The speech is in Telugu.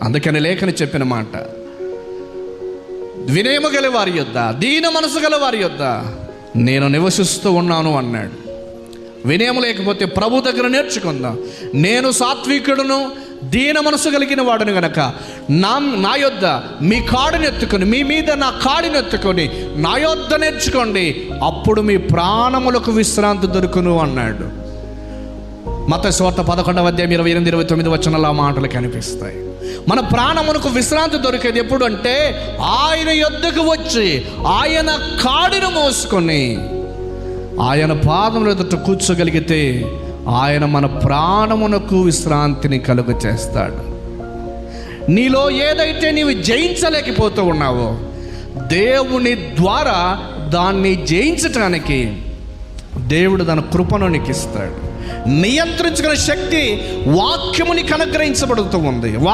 అందుకని లేఖని చెప్పిన మాట, వినయము గల వారి యొద్ద, దీన మనసు గల వారి యొద్ద నేను నివసిస్తూ ఉన్నాను అన్నాడు. వినయం లేకపోతే ప్రభు దగ్గర నేర్చుకుందాం. నేను సాత్వికుడును, దీన మనసు కలిగిన వాడును గనక నా యొద్ద మీ కాడుని ఎత్తుకొని, మీ మీద నా కాడిని ఎత్తుకొని నా యొద్ద నేర్చుకోండి, అప్పుడు మీ ప్రాణములకు విశ్రాంతి దొరుకును అన్నాడు. మత్తయి సువార్త 11:28-29 వచనాల మాటలు కనిపిస్తాయి. మన ప్రాణమునకు విశ్రాంతి దొరికేది ఎప్పుడు అంటే, ఆయన యొద్దకు వచ్చి ఆయన కాడిని మోసుకొని ఆయన పాదముల ఎదుట కూర్చోగలిగితే ఆయన మన ప్రాణమునకు విశ్రాంతిని కలుగ చేస్తాడు. నీలో ఏదైతే నీవు జయించలేకపోతూ ఉన్నావో, దేవుని ద్వారా దాన్ని జయించటానికి దేవుడు తన కృపను నీకు ఇస్తాడు. నియంత్రించుకునే శక్తి వాక్యమునికి అనుగ్రహించబడుతూ ఉంది.